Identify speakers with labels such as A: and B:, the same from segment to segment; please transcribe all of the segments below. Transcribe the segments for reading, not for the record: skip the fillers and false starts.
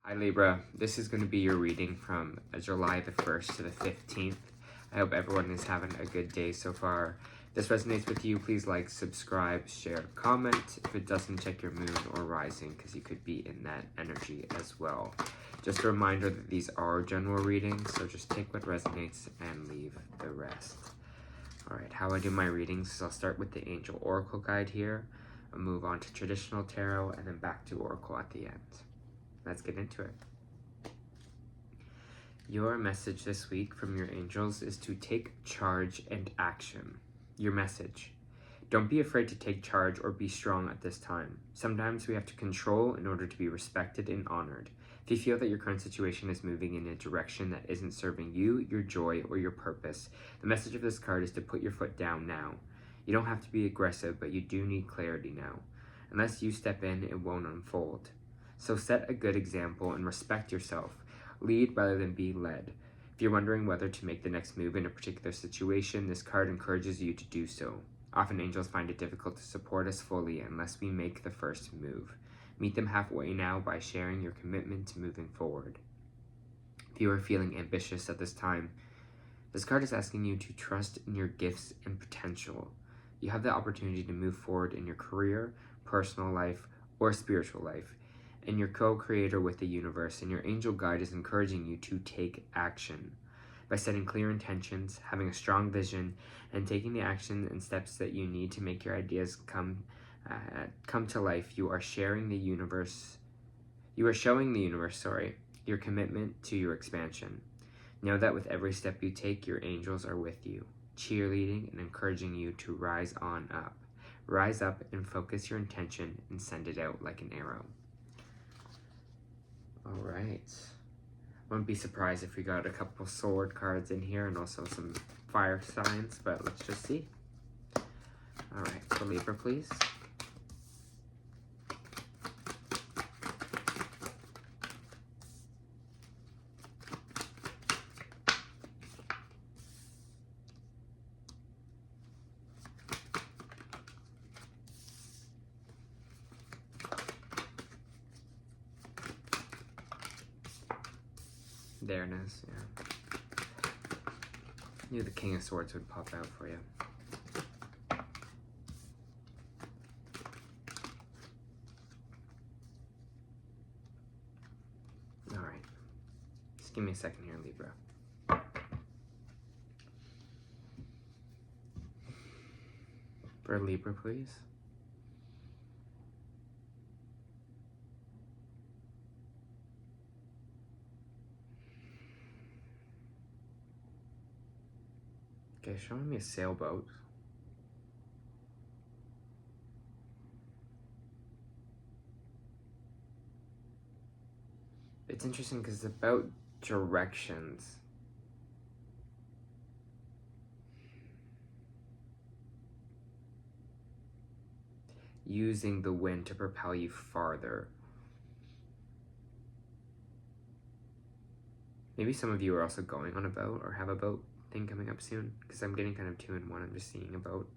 A: Hi Libra, this is going to be your reading from July the 1st to the 15th. I hope everyone is having a good day so far. If this resonates with you, please like, subscribe, share, comment. If it doesn't, check your moon or rising because you could be in that energy as well. Just a reminder that these are general readings, so just take what resonates and leave the rest. Alright, how I do my readings is I'll start with the Angel Oracle Guide here. I'll move on to Traditional Tarot and then back to Oracle at the end. Let's get into it. Your message this week from your angels is to take charge and action. Your message: don't be afraid to take charge or be strong at this time. Sometimes we have to control in order to be respected and honored. If you feel that your current situation is moving in a direction that isn't serving you, your joy, or your purpose, the message of this card is to put your foot down now. You don't have to be aggressive, but you do need clarity now. Unless you step in, it won't unfold. So set a good example and respect yourself. Lead rather than be led. If you're wondering whether to make the next move in a particular situation, this card encourages you to do so. Often angels find it difficult to support us fully unless we make the first move. Meet them halfway now by sharing your commitment to moving forward. If you are feeling ambitious at this time, this card is asking you to trust in your gifts and potential. You have the opportunity to move forward in your career, personal life, or spiritual life, and you're co-creator with the universe, and your angel guide is encouraging you to take action. By setting clear intentions, having a strong vision, and taking the action and steps that you need to make your ideas come to life, you are showing the universe, your commitment to your expansion. Know that with every step you take, your angels are with you, cheerleading and encouraging you to rise on up. Rise up and focus your intention and send it out like an arrow. All right. Wouldn't be surprised if we got a couple sword cards in here and also some fire signs, but let's just see. All right, so Libra, please. There it is, yeah. Knew the King of Swords would pop out for you. Alright. Just give me a second here, Libra. For Libra, please. Okay, showing me a sailboat. It's interesting because it's about directions. Using the wind to propel you farther. Maybe some of you are also going on a boat or have a boat thing coming up soon, because I'm getting kind of two in one. I'm just seeing a boat,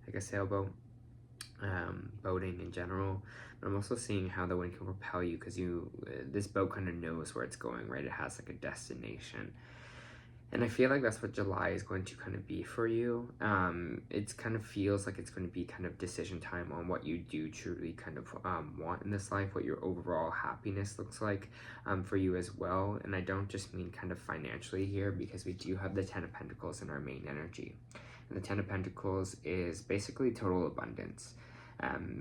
A: like a sailboat, boating in general, but I'm also seeing how the wind can propel you, because this boat kind of knows where it's going, right? It has like a destination, and I feel like that's what July is going to kind of be for you. It kind of feels like it's going to be kind of decision time on what you do truly kind of want in this life, what your overall happiness looks like for you as well. And I don't just mean kind of financially here, because we do have the Ten of Pentacles in our main energy. And the Ten of Pentacles is basically total abundance.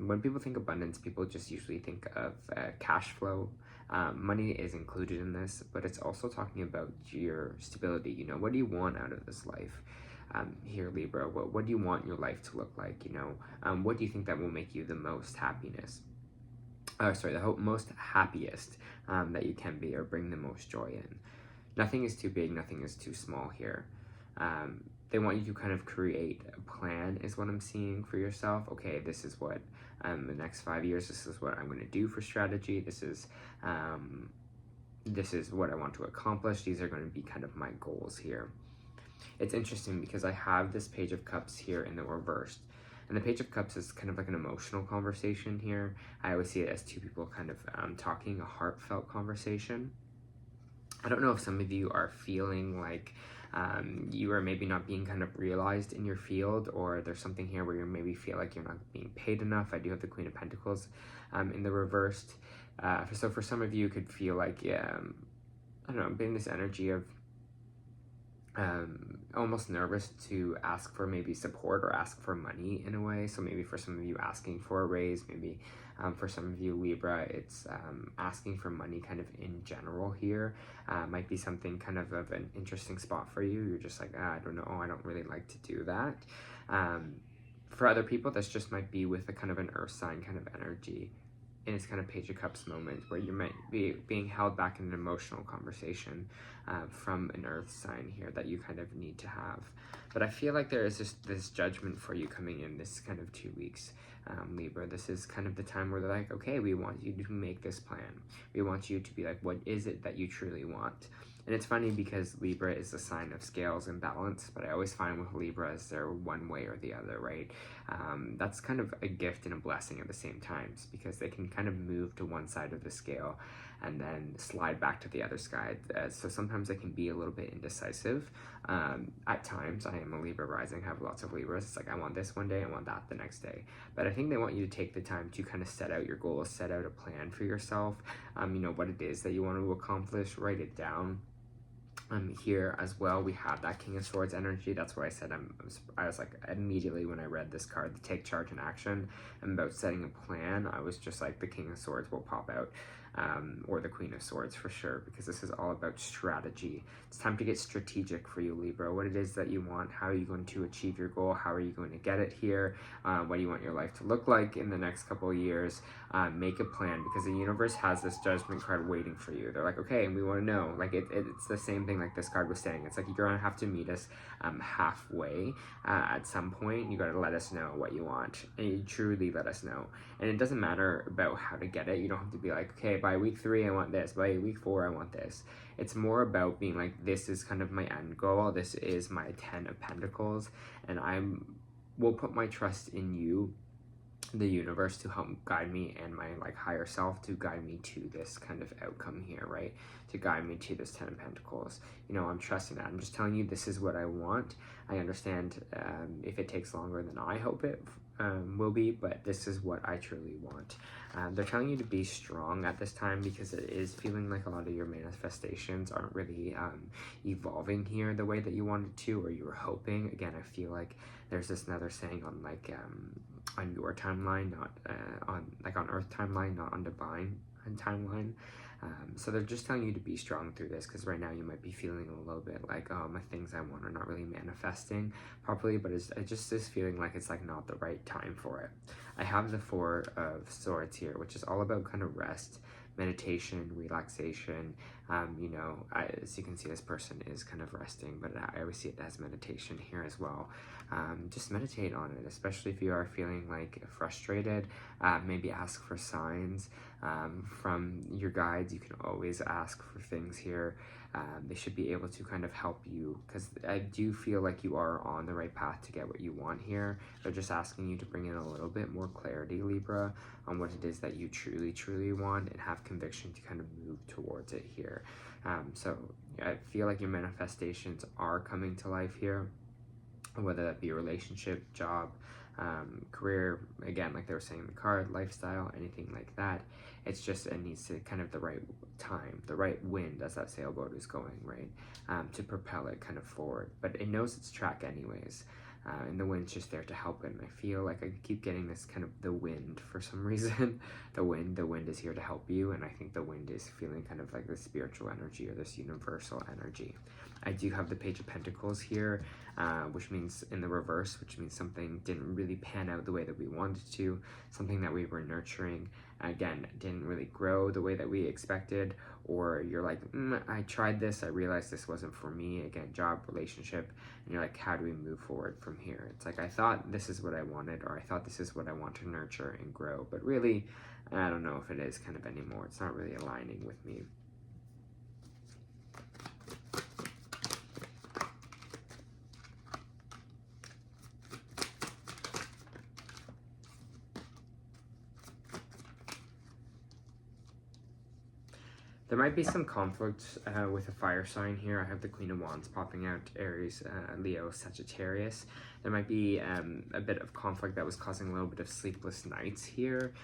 A: When people think abundance, people just usually think of cash flow. Money is included in this, but it's also talking about your stability. You know, what do you want out of this life? Here, Libra, what do you want your life to look like? You know, what do you think that will make you the most happiness? The most happiest that you can be, or bring the most joy in. Nothing is too big, nothing is too small here. They want you to kind of create a plan, is what I'm seeing for yourself. Okay, this is what the next 5 years, this is what I'm going to do for strategy. This is what I want to accomplish. These are going to be kind of my goals here. It's interesting because I have this Page of Cups here in the reversed. And the Page of Cups is kind of like an emotional conversation here. I always see it as two people kind of talking, a heartfelt conversation. I don't know if some of you are feeling like you are maybe not being kind of realized in your field, or there's something here where you maybe feel like you're not being paid enough. I do have the Queen of Pentacles in the reversed. So for some of you, could feel like, I don't know, being this energy of almost nervous to ask for maybe support or ask for money in a way. So maybe for some of you, asking for a raise, maybe for some of you Libra, it's asking for money kind of in general here. Might be something kind of an interesting spot for you. You're just like, I don't know, I don't really like to do that. For other people, this just might be with a kind of an earth sign kind of energy in this kind of Page of Cups moment, where you might be being held back in an emotional conversation from an earth sign here that you kind of need to have. But I feel like there is just this judgment for you coming in this kind of 2 weeks, Libra. This is kind of the time where they're like, okay, we want you to make this plan. We want you to be like, what is it that you truly want? And it's funny because Libra is a sign of scales and balance, but I always find with Libras, they're one way or the other, right? That's kind of a gift and a blessing at the same times, because they can kind of move to one side of the scale and then slide back to the other side. So sometimes they can be a little bit indecisive. At times, I am a Libra rising, I have lots of Libras. It's like, I want this one day, I want that the next day. But I think they want you to take the time to kind of set out your goals, set out a plan for yourself. You know, what it is that you want to accomplish, write it down. Here as well, we have that King of Swords energy. That's why I said I was like, immediately when I read this card, the take charge and action, and about setting a plan, I was just like, the King of Swords will pop out, or the Queen of Swords for sure, because this is all about strategy. It's time to get strategic for you, Libra. What it is that you want, how are you going to achieve your goal, how are you going to get it here, what do you want your life to look like in the next couple of years. Make a plan, because the universe has this judgment card waiting for you. They're like, okay, and we want to know, like it's the same thing like this card was saying. It's like, you're gonna have to meet us halfway at some point. You gotta let us know what you want, and you truly let us know. And it doesn't matter about how to get it. You don't have to be like, okay, by week 3 I want this, by week 4 I want this. It's more about being like, this is kind of my end goal, this is my 10 of Pentacles, and will put my trust in you, the universe, to help guide me, and my like higher self to guide me to this kind of outcome here, right? To guide me to this 10 of Pentacles. You know, I'm trusting that. I'm just telling you, this is what I want. I understand if it takes longer than I hope it will be, but this is what I truly want. They're telling you to be strong at this time, because it is feeling like a lot of your manifestations aren't really evolving here the way that you wanted to, or you were hoping. Again, I feel like there's this another saying on like on your timeline, not on Earth timeline, not on divine timeline. So they're just telling you to be strong through this, because right now you might be feeling a little bit like, oh, my things I want are not really manifesting properly, but it just is feeling like it's like not the right time for it. I have the 4 of Swords here, which is all about kind of rest, meditation, relaxation. You know, as you can see, this person is kind of resting, but I always see it as meditation here as well. Just meditate on it, especially if you are feeling like frustrated. Maybe ask for signs from your guides. You can always ask for things here. They should be able to kind of help you, because I do feel like you are on the right path to get what you want here. They're just asking you to bring in a little bit more clarity, Libra, on what it is that you truly, truly want, and have conviction to kind of move towards it here. So I feel like your manifestations are coming to life here, whether that be a relationship, job, career, again, like they were saying in the card, lifestyle, anything like that. It's just, it needs to kind of the right time, the right wind as that sailboat is going, right, to propel it kind of forward. But it knows its track anyways, and the wind's just there to help it. And I feel like I keep getting this kind of the wind for some reason. the wind is here to help you, and I think the wind is feeling kind of like this spiritual energy, or this universal energy. I do have the Page of Pentacles here, which means in the reverse, which means something didn't really pan out the way that we wanted to, something that we were nurturing, again, didn't really grow the way that we expected, or you're like, I tried this, I realized this wasn't for me, again, job, relationship, and you're like, how do we move forward from here? It's like, I thought this is what I wanted, or I thought this is what I want to nurture and grow, but really, I don't know if it is kind of anymore. It's not really aligning with me. There might be some conflict with a fire sign here. I have the Queen of Wands popping out, Aries, Leo, Sagittarius. There might be a bit of conflict that was causing a little bit of sleepless nights here.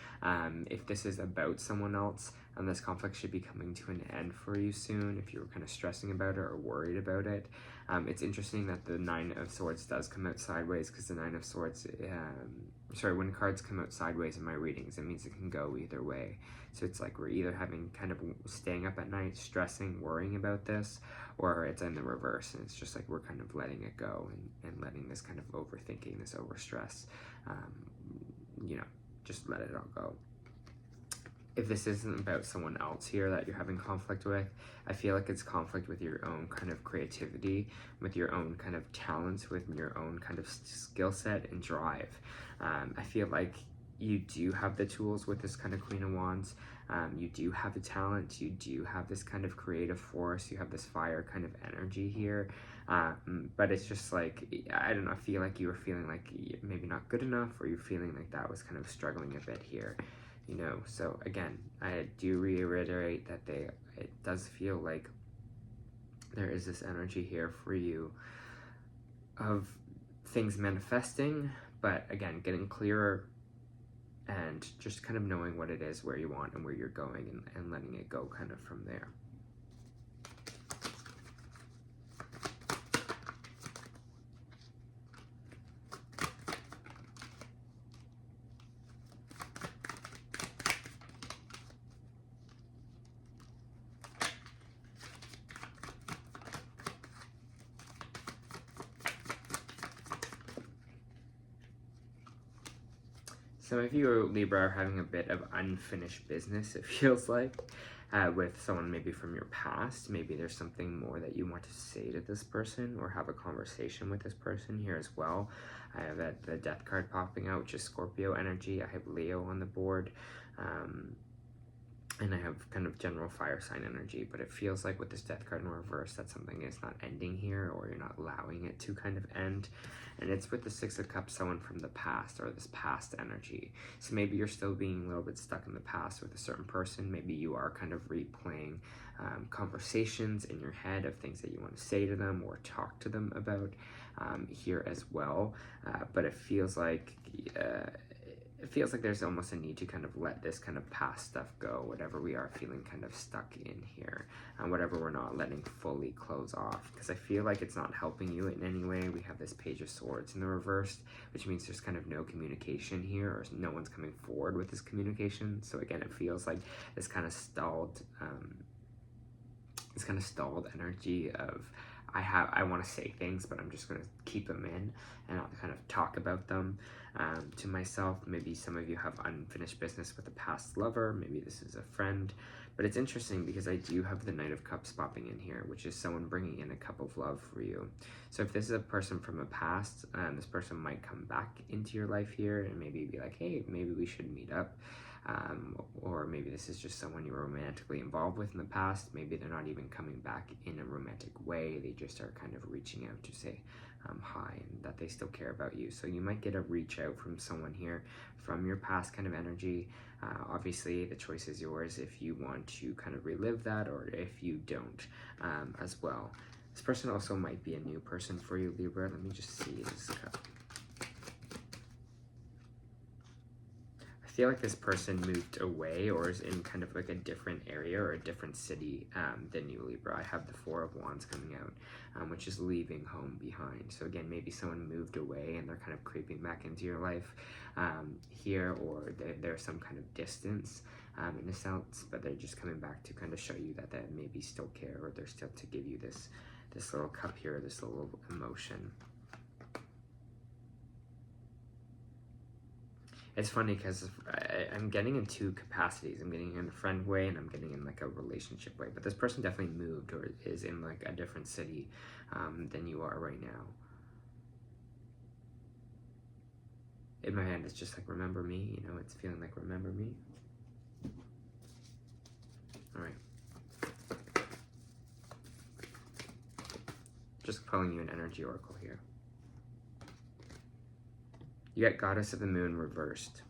A: If this is about someone else, and this conflict should be coming to an end for you soon, if you were kind of stressing about it or worried about it. It's interesting that the Nine of Swords does come out sideways, because the Nine of Swords, when cards come out sideways in my readings, it means it can go either way. So it's like we're either having kind of staying up at night, stressing, worrying about this, or it's in the reverse, and it's just like we're kind of letting it go and letting this kind of overthinking, this overstress, just let it all go. If this isn't about someone else here that you're having conflict with, I feel like it's conflict with your own kind of creativity, with your own kind of talents, with your own kind of skill set and drive. I feel like you do have the tools with this kind of Queen of Wands. You do have the talent. You do have this kind of creative force. You have this fire kind of energy here. But it's just like, I don't know, I feel like you were feeling like maybe not good enough, or you're feeling like that was kind of struggling a bit here. So again, I do reiterate that it does feel like there is this energy here for you of things manifesting, but again, getting clearer and just kind of knowing what it is, where you want and where you're going, and letting it go kind of from there. Some of you, Libra, are having a bit of unfinished business, it feels like, with someone maybe from your past. Maybe there's something more that you want to say to this person, or have a conversation with this person here as well. I have the Death card popping out, which is Scorpio energy. I have Leo on the board. And I have kind of general fire sign energy, but it feels like with this Death card in reverse that something is not ending here, or you're not allowing it to kind of end. And it's with the Six of Cups, someone from the past, or this past energy. So maybe you're still being a little bit stuck in the past with a certain person. Maybe you are kind of replaying conversations in your head of things that you want to say to them or talk to them about here as well. But it feels like there's almost a need to kind of let this kind of past stuff go, whatever we are feeling kind of stuck in here, and whatever we're not letting fully close off, because I feel like it's not helping you in any way. We have this Page of Swords in the reverse, which means there's kind of no communication here, or no one's coming forward with this communication. So again, it feels like this kind of stalled energy of, I want to say things, but I'm just going to keep them in and not kind of talk about them to myself. Maybe some of you have unfinished business with a past lover. Maybe this is a friend. But it's interesting because I do have the Knight of Cups popping in here, which is someone bringing in a cup of love for you. So if this is a person from a past, this person might come back into your life here and maybe be like, hey, maybe we should meet up. Or maybe this is just someone you were romantically involved with in the past. Maybe they're not even coming back in a romantic way. They just are kind of reaching out to say hi, and that they still care about you. So you might get a reach out from someone here from your past kind of energy. Obviously, the choice is yours if you want to kind of relive that, or if you don't as well. This person also might be a new person for you, Libra. Let me just see this cup. I feel like this person moved away, or is in kind of like a different area or a different city than you, Libra. I have the Four of Wands coming out, which is leaving home behind. So again, maybe someone moved away and they're kind of creeping back into your life here, or there's some kind of distance in a sense, but they're just coming back to kind of show you that they maybe still care, or they're still to give you this little cup here, this little emotion. It's funny because I'm getting in two capacities. I'm getting in a friend way, and I'm getting in like a relationship way. But this person definitely moved, or is in like a different city than you are right now. In my hand, it's just like, remember me. You know, it's feeling like, remember me. All right. Just pulling you an energy oracle here. You got Goddess of the Moon reversed.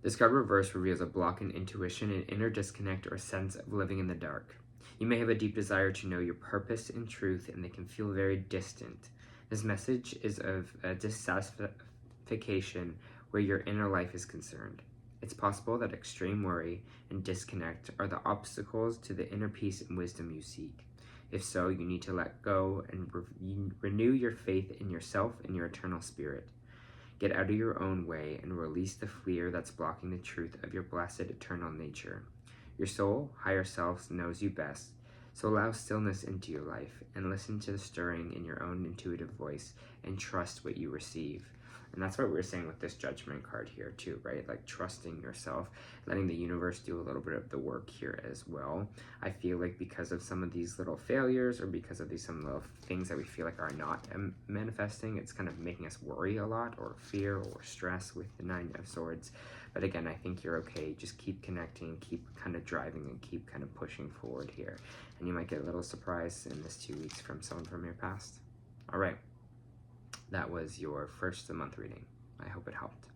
A: This card reverse reveals a block in intuition, an inner disconnect, or sense of living in the dark. You may have a deep desire to know your purpose and truth, and they can feel very distant. This message is of a dissatisfaction where your inner life is concerned. It's possible that extreme worry and disconnect are the obstacles to the inner peace and wisdom you seek. If so, you need to let go and renew your faith in yourself and your eternal spirit. Get out of your own way and release the fear that's blocking the truth of your blessed eternal nature. Your soul, higher self, knows you best, so allow stillness into your life and listen to the stirring in your own intuitive voice and trust what you receive. And that's what we're saying with this Judgment card here too, right? Like trusting yourself, letting the universe do a little bit of the work here as well. I feel like because of some of these little failures, or because of some little things that we feel like are not manifesting, it's kind of making us worry a lot, or fear or stress with the Nine of Swords. But again, I think you're okay. Just keep connecting, keep kind of driving, and keep kind of pushing forward here. And you might get a little surprise in this 2 weeks from someone from your past. All right. That was your first of the month reading. I hope it helped.